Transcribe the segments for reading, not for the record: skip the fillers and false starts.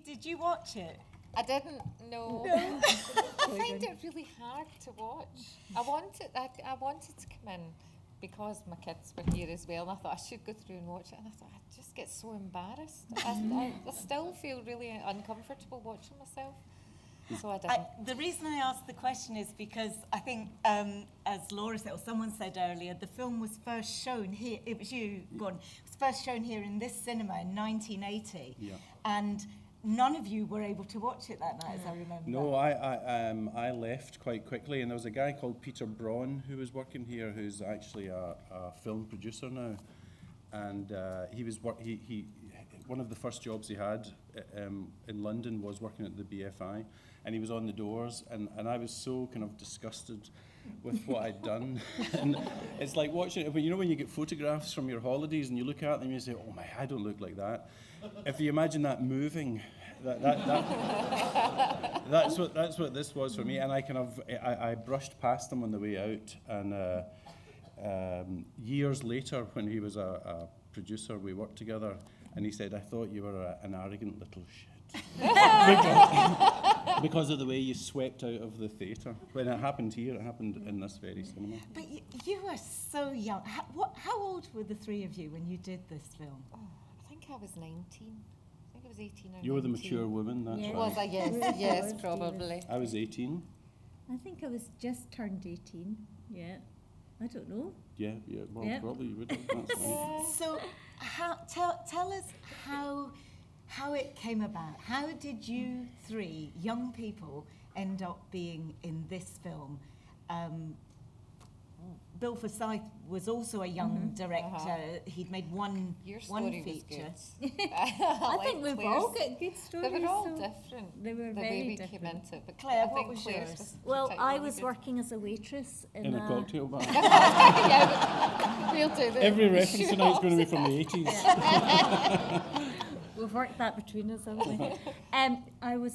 did you watch it? I didn't know. I find it really hard to watch. I wanted to come in because my kids were here as well, and I thought I should go through and watch it, and I thought I just get so embarrassed. I still feel really uncomfortable watching myself. So I didn't. The reason I asked the question is because I think, as Laura said, or someone said earlier, the film was first shown here. It was you, Gordon. It was first shown here in this cinema in 1980, and none of you were able to watch it that night, as I remember. No, I left quite quickly, and there was a guy called Peter Braun who was working here, who's actually a film producer now, and he one of the first jobs he had in London was working at the BFI, and he was on the doors, and I was so kind of disgusted with what I'd done. And it's like watching it, you know, when you get photographs from your holidays and you look at them and you say, oh my, I don't look like that. If you imagine that moving, that's what this was for me. And I brushed past him on the way out, and years later, when he was a producer, we worked together, and he said, I thought you were an arrogant little shit. Because of the way you swept out of the theatre. When it happened here, it happened in this very cinema. But you were so young. How old were the three of you when you did this film? Oh, I think I was 19. I think I was 18 or 19. You were the mature woman, that's right. Was I? Yes, probably. I was 18. I think I was just turned 18. Yeah. I don't know. Yeah, well, probably you would have. That's right. So, tell us how it came about. How did you three young people end up being in this film? Bill Forsyth was also a young director. He'd made one feature. I think we've all got good stories. They were all different. They were the very way we different. came into it. But Claire, I what think was Claire's yours? was Well, I particularly was good. working as a waitress In a cocktail bar. Yeah, we'll do that. Every reference tonight's going to be from the 80s. We've worked that between us, haven't we? I was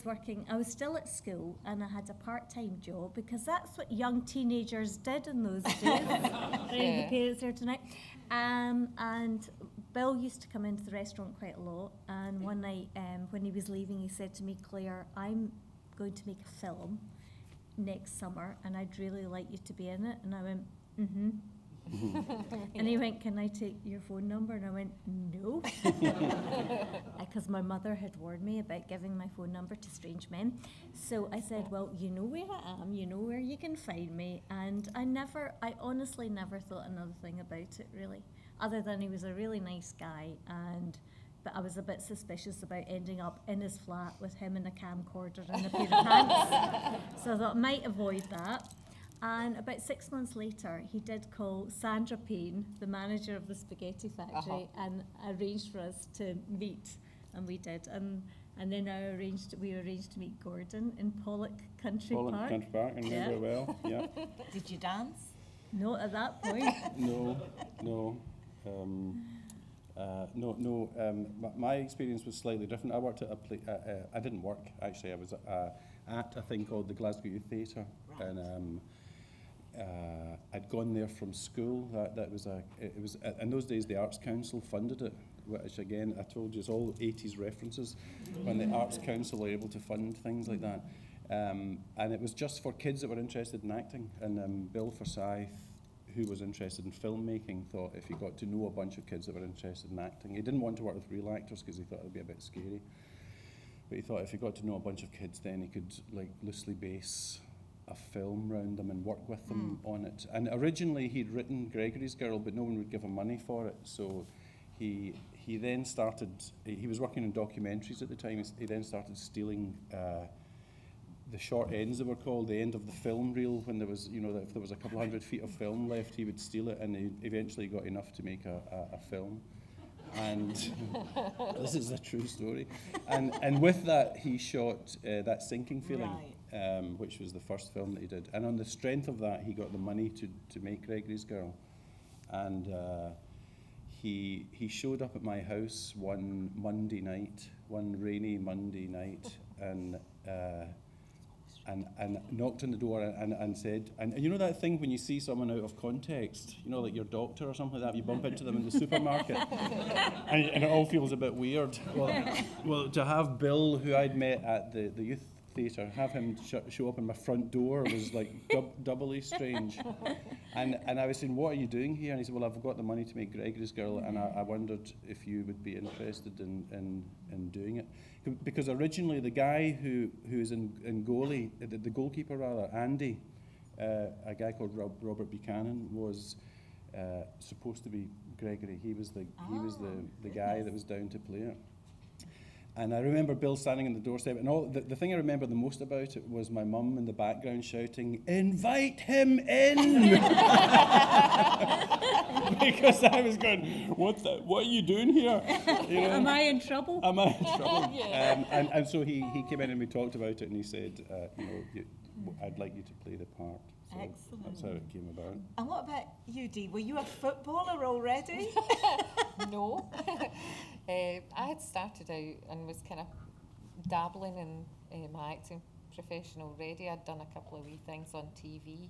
still at school, and I had a part-time job because that's what young teenagers did in those days. The parents here tonight. And Bill used to come into the restaurant quite a lot, and one night when he was leaving, he said to me, Claire, I'm going to make a film next summer, and I'd really like you to be in it. And I went, mm-hmm. And he went, can I take your phone number? And I went, no. Because my mother had warned me about giving my phone number to strange men. So I said, well, you know where I am, you know where you can find me. And I honestly never thought another thing about it, really. Other than he was a really nice guy, but I was a bit suspicious about ending up in his flat with him in a camcorder and a pair of pants. So I thought I might avoid that. And about 6 months later, he did call Sandra Payne, the manager of the spaghetti factory, and arranged for us to meet, and we did. And then we arranged to meet Gordon in Pollock Country Park. Pollock Country Park, I remember well, yeah. Did you dance? Not at that point. No. My experience was slightly different. I worked at I didn't work, actually. I was at a thing called the Glasgow Youth Theatre. Right. And I'd gone there from school. It was in those days the Arts Council funded it, which again I told you is all 80s references when the Arts Council were able to fund things like that. And it was just for kids that were interested in acting. And Bill Forsyth, who was interested in filmmaking, thought if he got to know a bunch of kids that were interested in acting, he didn't want to work with real actors because he thought it would be a bit scary. But he thought if he got to know a bunch of kids, then he could like loosely base a film round them and work with them on it. And originally he'd written Gregory's Girl, but no one would give him money for it. So he then started, he was working on documentaries at the time, he then started stealing the short ends, they were called, the end of the film reel, when there was, if there was a couple hundred feet of film left, he would steal it, and he eventually got enough to make a film. And this is a true story. And with that, he shot That Sinking Feeling, right. Which was the first film that he did. And on the strength of that, he got the money to make Gregory's Girl. And he showed up at my house one rainy Monday night, and and knocked on the door and said, and you know that thing when you see someone out of context, you know, like your doctor or something like that, you bump into them in the supermarket, and it all feels a bit weird. Well, to have Bill, who I'd met at the youth theatre, have him show up in my front door was like doubly strange. And I was saying, what are you doing here? And he said, well, I've got the money to make Gregory's Girl, and I wondered if you would be interested in doing it. Because originally the guy who's in goalie, the goalkeeper rather, Andy, a guy called Robert Buchanan, was supposed to be Gregory. He was the guy that was down to play it. And I remember Bill standing on the doorstep, and the thing I remember the most about it was my mum in the background shouting, "Invite him in!" Because I was going, what are you doing here? You know? Am I in trouble? Am I in trouble? And so he came in and we talked about it, and he said, I'd like you to play the part. So excellent. That's how it came about. And what about you, Dee? Were you a footballer already? No. I had started out and was kind of dabbling in my acting profession already. I'd done a couple of wee things on TV.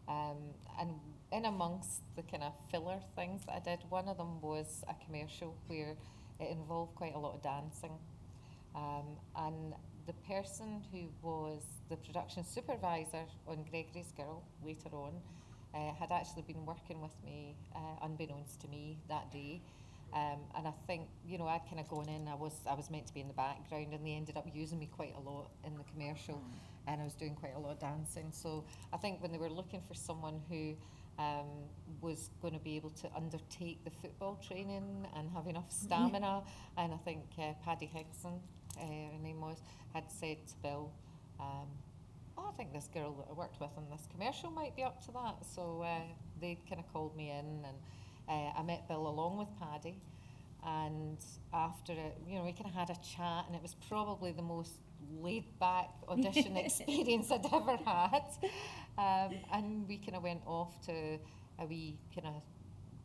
And in amongst the kind of filler things that I did, one of them was a commercial where it involved quite a lot of dancing. And the person who was the production supervisor on Gregory's Girl later on had actually been working with me, unbeknownst to me, that day. And I think, I'd kind of gone in, I was meant to be in the background, and they ended up using me quite a lot in the commercial, and I was doing quite a lot of dancing. So I think when they were looking for someone who was going to be able to undertake the football training and have enough stamina, and I think Paddy Higson, her name was, had said to Bill, I think this girl that I worked with in this commercial might be up to that. So they kind of called me in, and I met Bill along with Paddy, and after it, we kind of had a chat, and it was probably the most laid-back audition experience I'd ever had. And we kind of went off to a wee kind of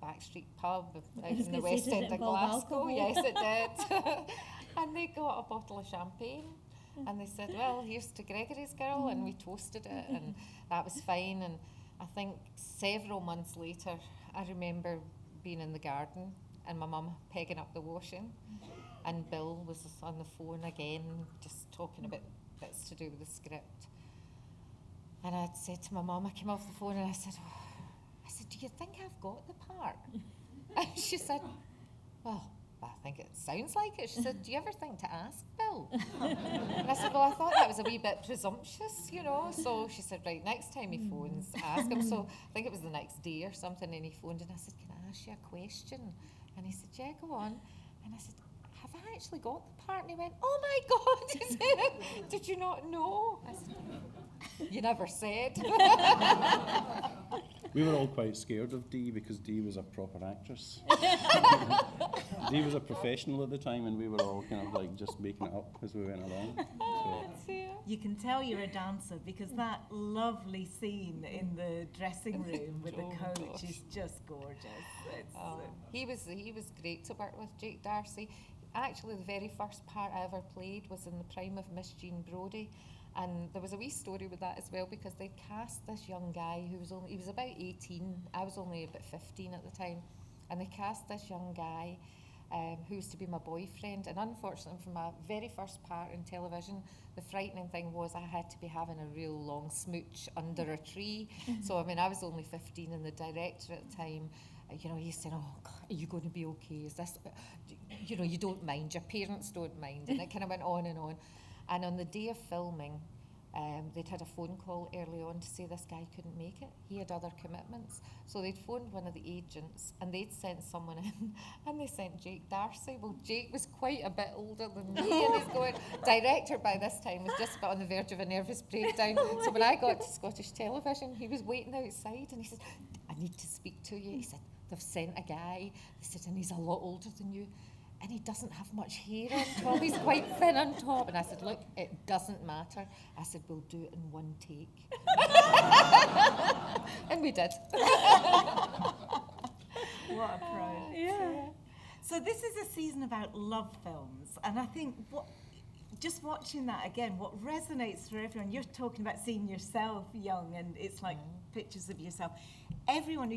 backstreet pub out in the west end of Glasgow. Yes, it did. And they got a bottle of champagne, and they said, well, here's to Gregory's Girl, and we toasted it, and that was fine. And I think several months later, I remember being in the garden and my mum pegging up the washing, and Bill was on the phone again, just talking about bits to do with the script. And I'd said to my mum, I came off the phone and I said, do you think I've got the part? And she said, well, I think it sounds like it. She said, do you ever think to ask Bill? And I said, well, I thought that was a wee bit presumptuous, So she said, right, next time he phones, ask him. So I think it was the next day or something, and he phoned, and I said, can I ask you a question? And he said, yeah, go on. And I said, have I actually got the part? And he went, oh my God, he said, did you not know? I said, you never said. We were all quite scared of Dee because Dee was a proper actress. Dee was a professional at the time, and we were all kind of like just making it up as we went along. So. You can tell you're a dancer because that lovely scene in the dressing room with the coach is just gorgeous. He was great to work with, Jake Darcy. Actually, the very first part I ever played was in the prime of Miss Jean Brodie. And there was a wee story with that as well, because they cast this young guy he was about 18, I was only about 15 at the time, and they cast this young guy who was to be my boyfriend. And unfortunately, for my very first part in television, the frightening thing was I had to be having a real long smooch under a tree. So, I was only 15, and the director at the time, he said, oh, God, are you going to be okay? Is this, you don't mind, your parents don't mind. And it kind of went on and on. And on the day of filming, they'd had a phone call early on to say this guy couldn't make it. He had other commitments. So they'd phoned one of the agents, and they'd sent someone in, and they sent Jake Darcy. Well, Jake was quite a bit older than me, and he's going, director by this time was just about on the verge of a nervous breakdown. So when I got to Scottish television, he was waiting outside, and he said, I need to speak to you. He said, they've sent a guy. They said, and he's a lot older than you. And he doesn't have much hair on top. He's quite thin on top. And I said, look, it doesn't matter. I said, we'll do it in one take. And we did. What a pro. Yeah. So this is a season about love films. And I think just watching that again, what resonates for everyone, you're talking about seeing yourself young, and it's like pictures of yourself. Everyone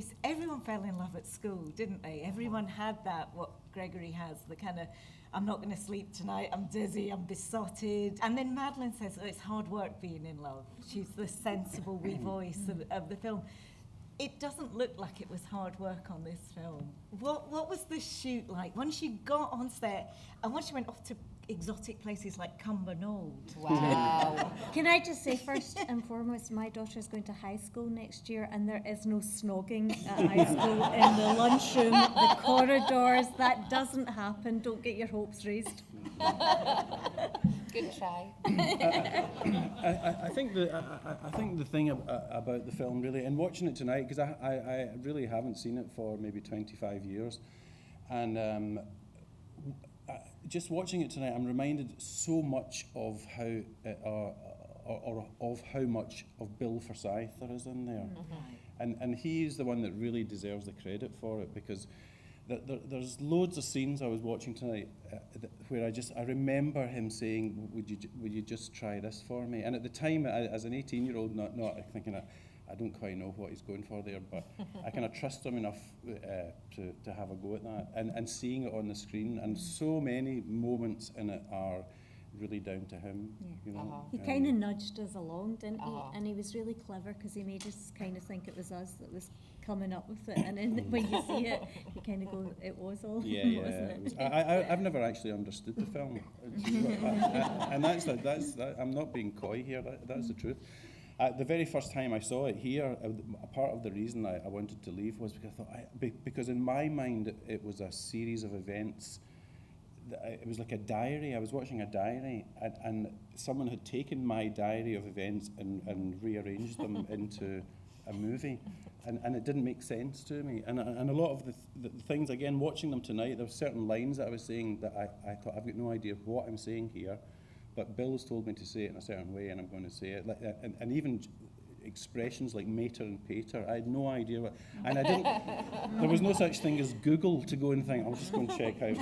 fell in love at school, didn't they? Everyone had that, what Gregory has, the kind of, I'm not going to sleep tonight, I'm dizzy, I'm besotted. And then Madeline says, oh, it's hard work being in love. She's the sensible wee voice of the film. It doesn't look like it was hard work on this film. What was the shoot like? Once you got on set, and once you went off to exotic places like Cumbernauld. Wow. Can I just say, first and foremost, my daughter is going to high school next year, and there is no snogging at high school in the lunchroom, the corridors. That doesn't happen. Don't get your hopes raised. Good try. I think the thing about the film really, and watching it tonight, because I really haven't seen it for maybe 25 years, and just watching it tonight, I'm reminded so much of how of how much of Bill Forsyth there is in there, and he's the one that really deserves the credit for it, because there's loads of scenes I was watching tonight where I remember him saying, would you just try this for me? And at the time, as an 18-year-old, not thinking, I don't quite know what he's going for there, but I kind of trust him enough to have a go at that. And seeing it on the screen, and so many moments in it are really down to him. Yeah. You know? He kind of nudged us along, didn't he? And he was really clever, because he made us kind of think it was us that was coming up with it. And then when you see it, you kind of go, it was all him, wasn't it? I've never actually understood the film, and that's I'm not being coy here. That's the truth. The very first time I saw it here, a part of the reason I wanted to leave was because I thought, because in my mind it was a series of events. It was like a diary. I was watching a diary, and someone had taken my diary of events and rearranged them into a movie, and it didn't make sense to me. And a lot of the things, again, watching them tonight, there were certain lines that I was saying that I thought, I've got no idea what I'm saying here, but Bill's told me to say it in a certain way, and I'm going to say it. And even expressions like mater and pater, I had no idea what, and I didn't, there was no such thing as Google to go and think, I'll just go and check out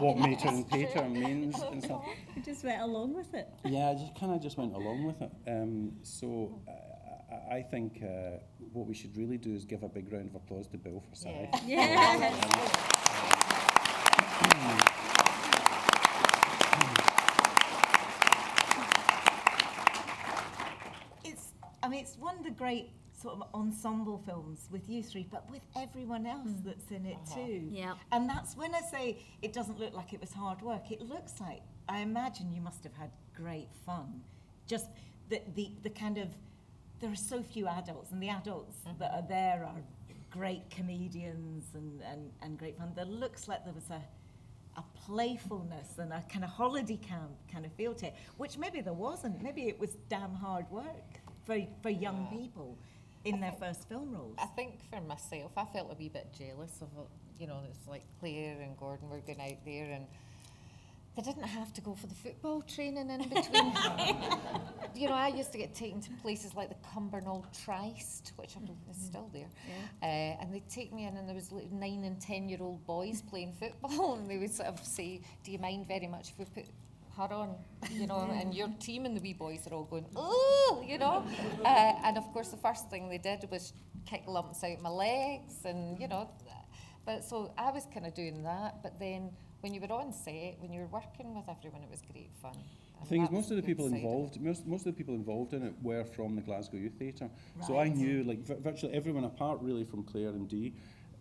what mater and pater means and stuff. You just went along with it. Yeah, I just kind of went along with it. So I think what we should really do is give a big round of applause to Bill Forsyth. Yeah. It's one of the great sort of ensemble films with you three, but with everyone else that's in it too. Yeah. And that's when I say it doesn't look like it was hard work. It looks like, I imagine you must have had great fun. Just the kind of, there are so few adults, and the adults that are there are great comedians and great fun. There looks like there was a playfulness and a kind of holiday camp kind of feel to it, which maybe there wasn't. Maybe it was damn hard work for young people in their first film roles. I think for myself, I felt a wee bit jealous of it. You know, it's like Clare and Gordon were going out there, and they didn't have to go for the football training in between. You know, I used to get taken to places like the Cumbernauld Tryst, which I believe is still there. Yeah. And they'd take me in, and there was like 9 and 10-year-old boys playing football, and they would sort of say, do you mind very much if we put her on, you know, and your team and the wee boys are all going, oh, you know. And of course, the first thing they did was kick lumps out my legs, and, you know. But so I was kind of doing that, but then when you were on set, when you were working with everyone, it was great fun. The thing is, most of the people involved in it were from the Glasgow Youth Theatre. Right. So I knew, like, virtually everyone, apart really from Clare and Dee,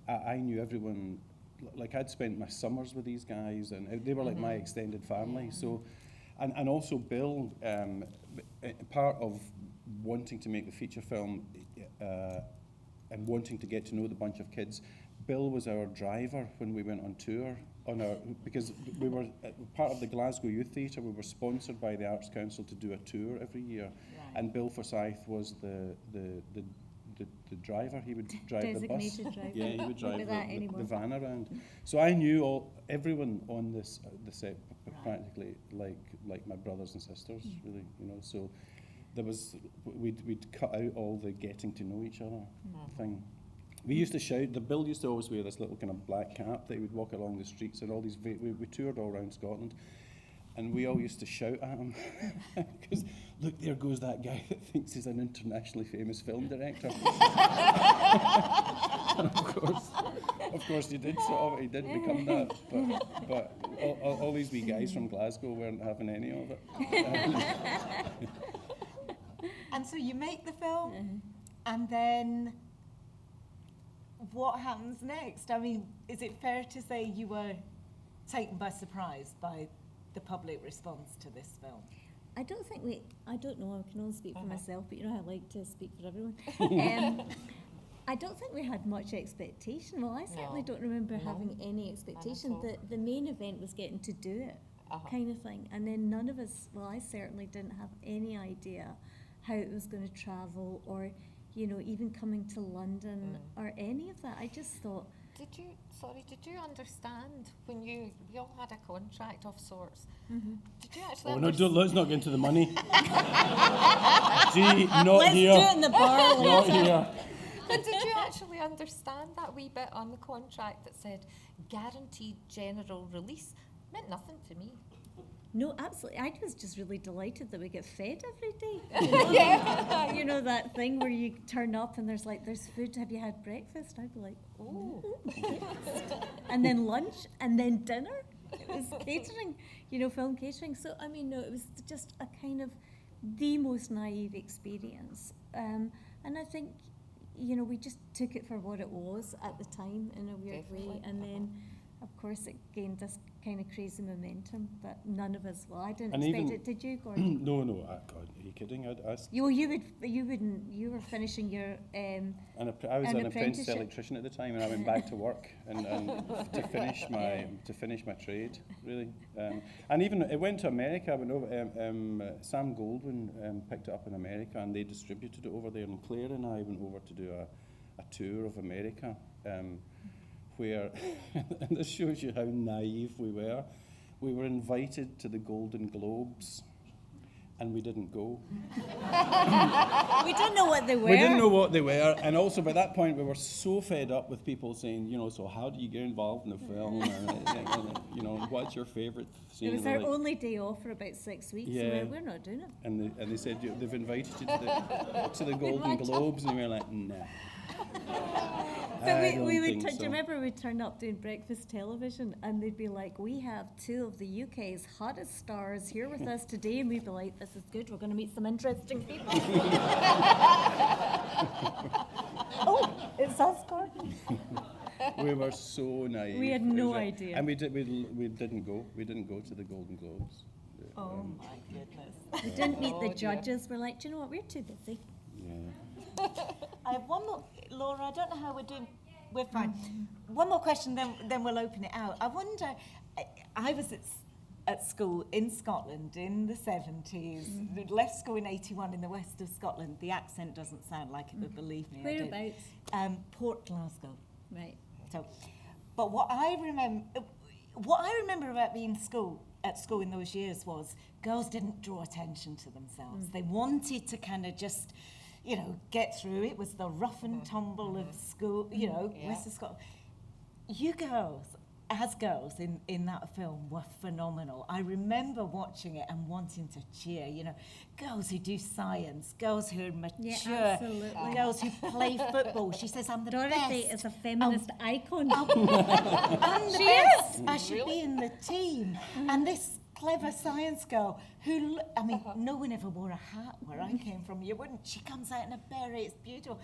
I knew everyone. Like, I'd spent my summers with these guys, and they were like my extended family. So, and also Bill, part of wanting to make the feature film and wanting to get to know the bunch of kids, Bill was our driver when we went on tour. Because we were part of the Glasgow Youth Theatre. We were sponsored by the Arts Council to do a tour every year, and Bill Forsyth was the driver. He would drive the bus. Driver. Yeah, he would drive the van around. So I knew everyone on the set practically like my brothers and sisters, really, you know. So there was we'd cut out all the getting to know each other thing. We used to shout. Bill used to always wear this little kind of black cap that he would walk along the streets, and all these. We toured all around Scotland, And we all used to shout at him because, look, there goes that guy that thinks he's an internationally famous film director. Of course, he did he did become that. But all these wee guys from Glasgow weren't having any of it. And so you make the film, and then what happens next? I mean, is it fair to say you were taken by surprise by the public response to this film? I don't know, I can only speak for myself, but you know I like to speak for everyone. I don't think we had much expectation. Well, I certainly don't remember having any expectation. The main event was getting to do it, kind of thing. And then none of us, well, I certainly didn't have any idea how it was going to travel, or, you know, even coming to London or any of that. I just thought... Did you understand when you all had a contract of sorts? Did you actually Let's not get into the money. Gee, not Let's here. do it in the bar. Not here. But did you actually understand that wee bit on the contract that said guaranteed general release? Meant nothing to me. No, absolutely. I was just really delighted that we get fed every day. You know that thing where you turn up and there's food. Have you had breakfast? I'd be like, oh. And then lunch and then dinner. It was catering, you know, film catering. So, I mean, no, it was just a kind of the most naive experience. And I think, you know, we just took it for what it was at the time in a weird way. And then, of course, it gained this kind of crazy momentum, but none of us. Well, I didn't expect it. Did you, Gordon? No. God, are you kidding? You were finishing your. I was an apprentice electrician at the time, and I went back to work and to finish my trade, really. And even it went to America. I went over. Sam Goldwyn picked it up in America, and they distributed it over there. And Clare and I went over to do a tour of America. Where, and this shows you how naive we were invited to the Golden Globes, and we didn't go. We didn't know what they were. And also by that point we were so fed up with people saying, you know, so how do you get involved in the film? and, you know, what's your favourite scene? It was our only day off for about 6 weeks, so we're not doing it. And they said, they've invited you to the Golden Globes, and we were like, nah. But we would. Do you remember we'd turn up doing breakfast television, and they'd be like, "We have two of the UK's hottest stars here with us today," and we'd be like, "This is good. We're going to meet some interesting people." Oh, it's us, Gordon. We were so naive. We had no idea, and we didn't go. We didn't go to the Golden Globes. Oh my goodness. We didn't meet the judges. We're like, do you know what? We're too busy. Yeah. I have one more, Laura. I don't know how we're doing. We're fine. One more question, then we'll open it out. I wonder. I was at school in Scotland in the 70s. Left school in 81 in the west of Scotland. The accent doesn't sound like it, but believe me, Whereabouts? I did. Port Glasgow. Right. So, but what I remember about being at school in those years was girls didn't draw attention to themselves. They wanted to kind of just, you know, get through. It was the rough and tumble of school, you know, west of Scotland. You girls, as girls in that film, were phenomenal. I remember watching it and wanting to cheer, you know, girls who do science, girls who are mature, girls who play football. She says, I'm the Dorothy best. is a feminist icon. I'm the best. I should be in the team. And this clever science girl who, I mean, no one ever wore a hat where I came from. You wouldn't. She comes out in a beret. It's beautiful.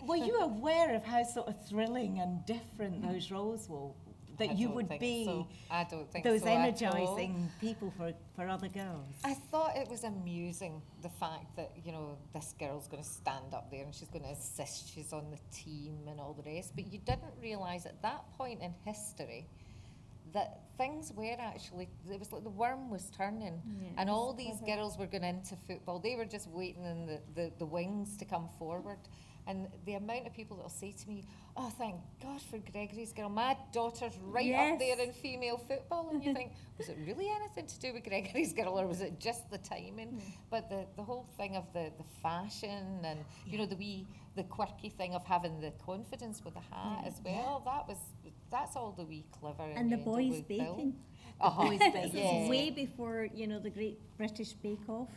Were you aware of how sort of thrilling and different those roles were? That you would be I don't think those so energising people for other girls? I thought it was amusing, the fact that, you know, this girl's going to stand up there and she's going to insist she's on the team and all the rest. But you didn't realise at that point in history that things were actually, it was like the worm was turning, and all these girls were going into football. They were just waiting in the wings to come forward. And the amount of people that will say to me, oh, thank God for Gregory's girl. My daughter's right up there in female football. And you think, was it really anything to do with Gregory's girl, or was it just the timing? But the whole thing of the fashion and, you know, the quirky thing of having the confidence with the hat as well, that was that's all the wee clever And the innuendo boys with Bill. baking. Boys baking. Yeah. Way before, the Great British Bake Off.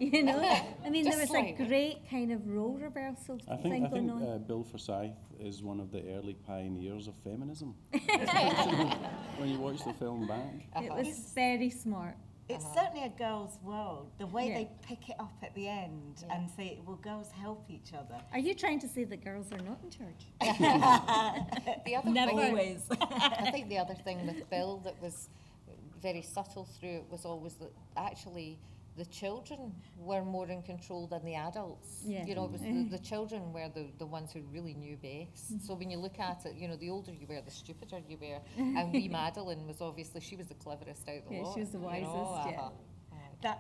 I mean, there Just was like- a great kind of role reversal I thing think going on. Bill Forsyth is one of the early pioneers of feminism. When you watch the film back. It was very smart. It's certainly a girl's world. The way Yeah. they pick it up at the end and say, well, girls help each other. Are you trying to say that girls are not in charge? The other Never thing, always. I think the other thing with Bill that was very subtle through it was always that actually the children were more in control than the adults. Yeah. It was the children were the ones who really knew best. So when you look at it, the older you were, the stupider you were. And wee Madeline was obviously, she was the cleverest out of the Yeah, lot. she was the wisest, yeah.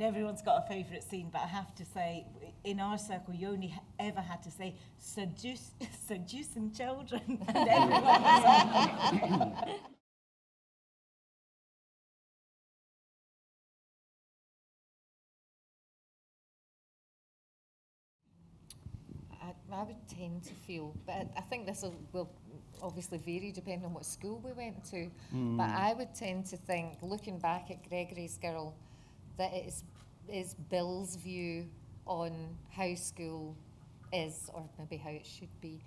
Everyone's got a favourite scene, but I have to say, in our circle, you only ever had to say, seducing children. And everyone was I would tend to feel, but I think this will obviously vary depending on what school we went to, but I would tend to think, looking back at Gregory's Girl, that it is Bill's view on how school is, or maybe how it should be,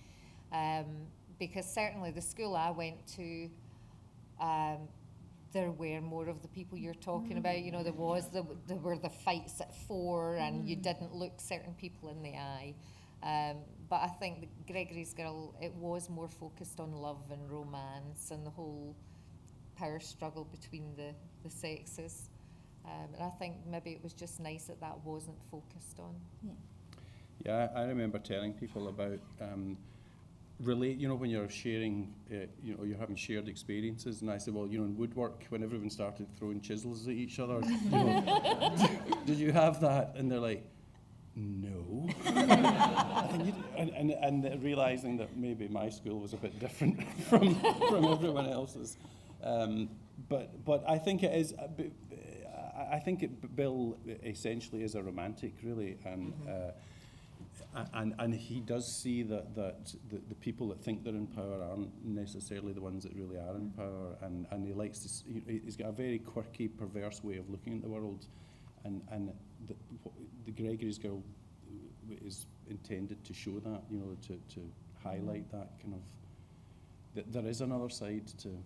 because certainly the school I went to, there were more of the people you're talking about. There were the fights at 4, and you didn't look certain people in the eye. But I think that Gregory's Girl, it was more focused on love and romance and the whole power struggle between the sexes. And I think maybe it was just nice that wasn't focused on. Yeah, I remember telling people about when you're sharing, you're having shared experiences, and I said, well, in woodwork, when everyone started throwing chisels at each other, did you have that? And they're like, no. I think and realizing that maybe my school was a bit different from everyone else's, but I think it is. I think Bill essentially is a romantic, really, and he does see that the people that think they're in power aren't necessarily the ones that really are in power, and he likes to. He's got a very quirky, perverse way of looking at the world, and the Gregory's Girl is intended to show that, to highlight that kind of. That there is another side to.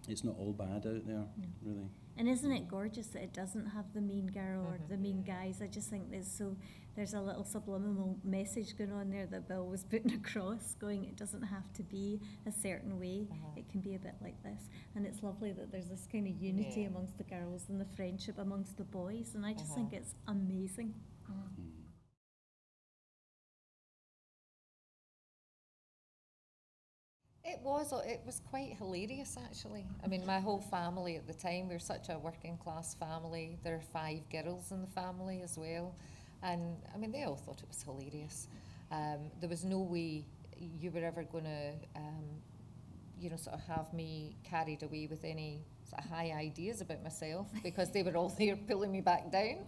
It's not all bad out there, really. And isn't it gorgeous that it doesn't have the mean girl or the mean guys? I just think there's a little subliminal message going on there that Bill was putting across, going, it doesn't have to be a certain way. It can be a bit like this. And it's lovely that there's this kind of unity amongst the girls and the friendship amongst the boys. And I just think it's amazing. It was quite hilarious, actually. I mean, my whole family at the time, we were such a working class family. There are 5 girls in the family as well. And I mean, they all thought it was hilarious. There was no way you were ever going to, sort of have me carried away with any sort of high ideas about myself, because they were all there pulling me back down.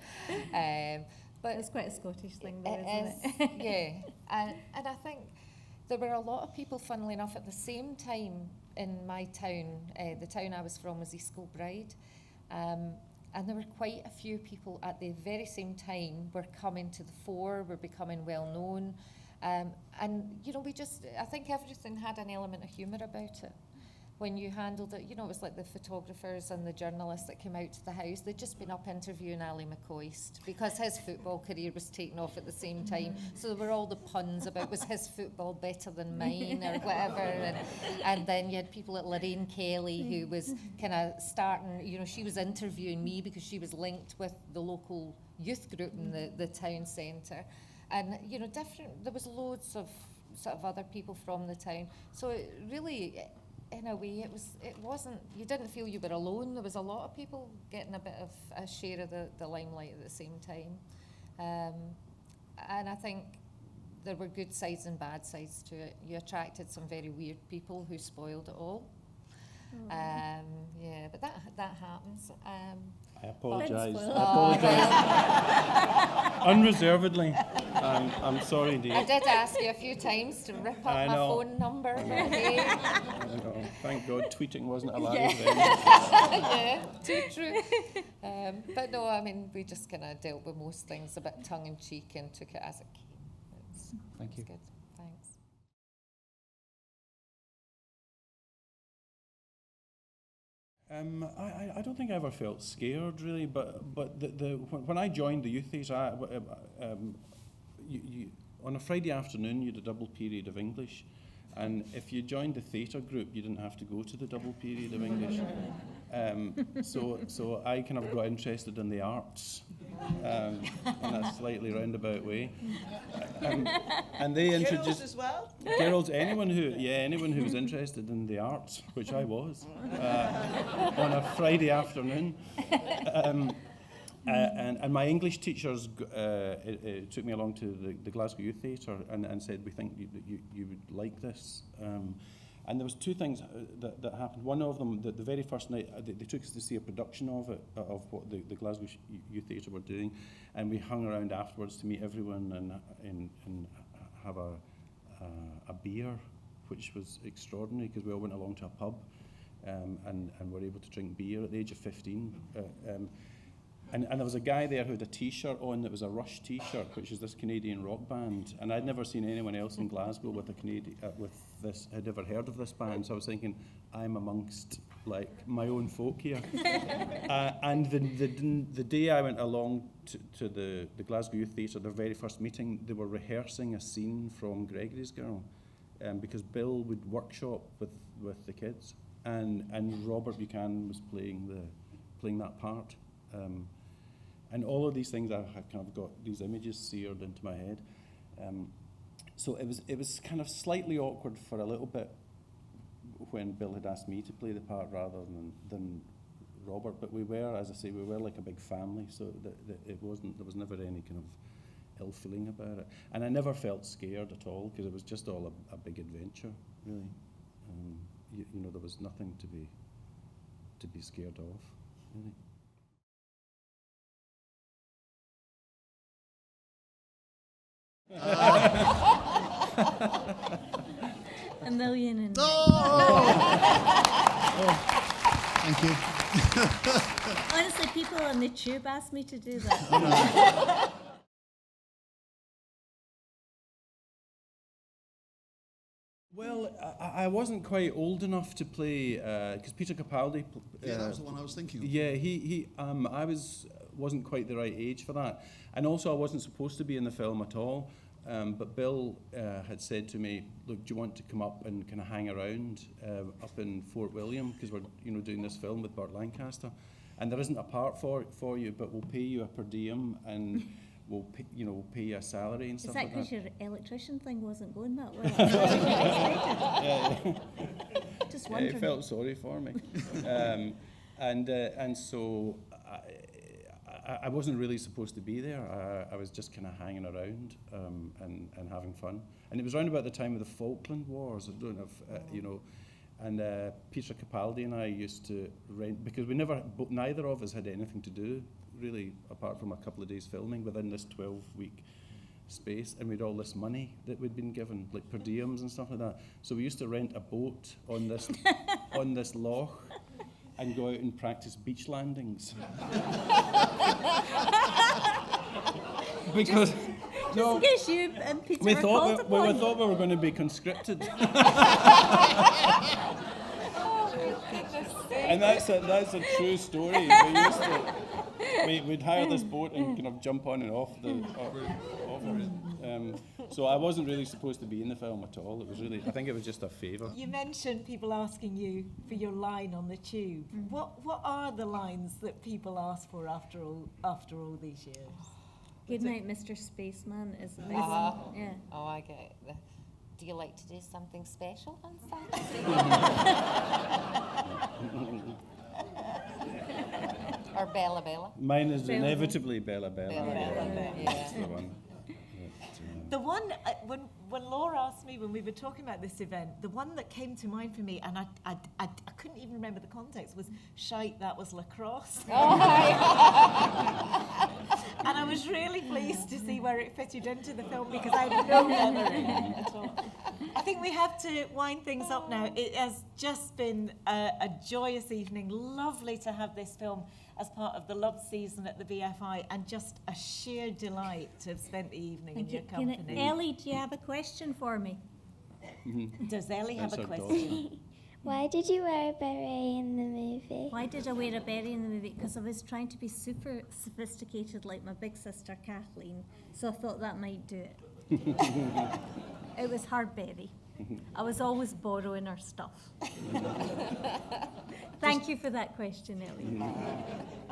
But It's quite a Scottish thing, though, it isn't it? yeah. And I think there were a lot of people, funnily enough, at the same time in my town. The town I was from was East Kilbride. And there were quite a few people at the very same time were coming to the fore, were becoming well known. And, I think everything had an element of humour about it. When you handled it, it was like the photographers and the journalists that came out to the house. They'd just been up interviewing Ali McCoist because his football career was taking off at the same time. So there were all the puns about, was his football better than mine or whatever. And then you had people like Lorraine Kelly, who was kind of starting, she was interviewing me because she was linked with the local youth group in the town centre. And, there was loads of sort of other people from the town. So it really, in a way, it wasn't, you didn't feel you were alone. There was a lot of people getting a bit of a share of the limelight at the same time. And I think there were good sides and bad sides to it. You attracted some very weird people who spoiled it all. But that happens. I apologise. Spoiler. I apologise. Unreservedly. I'm sorry, Dee. I did ask you a few times to rip up I my know. phone number. Okay. I know. Thank God tweeting wasn't allowed Yeah. then. Yeah, too true. But no, I mean, we just kind of dealt with most things a bit tongue-in-cheek and took it as it came. Thank you. It's good. Thanks. I don't think I ever felt scared really, but when I joined the youth theatre, on a Friday afternoon you had a double period of English, and if you joined the theatre group you didn't have to go to the double period of English. So I kind of got interested in the arts in a slightly roundabout way, and they introduced Girls as well. girls, anyone who was interested in the arts, which I was, on a Friday afternoon. And my English teachers took me along to the Glasgow Youth Theatre and said, we think you would like this. And there was two things that happened. One of them, the very first night, they took us to see a production of it, of what the Glasgow Youth Theatre were doing, and we hung around afterwards to meet everyone and have a beer, which was extraordinary because we all went along to a pub and were able to drink beer at the age of 15. And there was a guy there who had a T-shirt on that was a Rush T-shirt, which is this Canadian rock band, and I'd never seen anyone else in Glasgow with this, had ever heard of this band. So I was thinking, I'm amongst like my own folk here. And the day I went along to the Glasgow Youth Theatre, their very first meeting, they were rehearsing a scene from Gregory's Girl, because Bill would workshop with the kids, and Robert Buchanan was playing that part. And all of these things, I had kind of got these images seared into my head. So it was kind of slightly awkward for a little bit when Bill had asked me to play the part rather than Robert. But we were, as I say, like a big family, so that there was never any kind of ill feeling about it. And I never felt scared at all because it was just all a big adventure, really. You know, there was nothing to be scared of, really. A million and Thank you. honestly, people on the tube asked me to do that. Well, I wasn't quite old enough to play because Peter Capaldi. Yeah, that was the one I was thinking of. Yeah, I wasn't quite the right age for that, and also I wasn't supposed to be in the film at all. But Bill had said to me, "Look, do you want to come up and kind of hang around up in Fort William because we're doing this film with Burt Lancaster, and there isn't a part for you, but we'll pay you a per diem and." We'll pay you a salary and Is stuff that like that. because your electrician thing wasn't going that well? Just Yeah, wondering. he felt sorry for me, and so I wasn't really supposed to be there. I was just kind of hanging around and having fun. And it was around about the time of the Falkland Wars. I don't know if And Peter Capaldi and I used to rent because neither of us had anything to do really, apart from a couple of days filming within this 12-week space, and we'd all this money that we'd been given, like per diems and stuff like that. So we used to rent a boat on this on this loch and go out and practice beach landings. Because Just in case you and Peter we were called thought upon. we thought we were going to be conscripted. And that's a true story. We'd hire this boat and kind of jump on and off it. So I wasn't really supposed to be in the film at all. It was really, I think it was just a favour. You mentioned people asking you for your line on the tube. What are the lines that people ask for after all these years? Good night, Mr. Spaceman. Is this? Yeah. Oh, I get it. Do you like to do something special on Saturday? Or Bella Bella? Mine is Bella. inevitably Bella Bella. Bella Bella, That's the one. The one when Laura asked me when we were talking about this event, the one that came to mind for me, and I couldn't even remember the context, was shite, that was lacrosse. Oh, And I was really pleased to see where it fitted into the film because I had no memory at all. I think we have to wind things up now. It has just been a joyous evening. Lovely to have this film as part of the Love season at the BFI, and just a sheer delight to have spent the evening in your company. Ellie, do you have a question for me? Does Ellie have a That's our question? Why did you wear a beret in the movie? Why did I wear a beret in the movie? Because I was trying to be super sophisticated like my big sister Kathleen, so I thought that might do it. It was her beret. I was always borrowing her stuff. Thank you for that question, Ellie.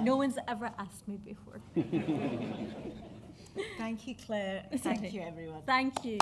No one's ever asked me before. Thank you, Claire. Thank you, everyone. Thank you.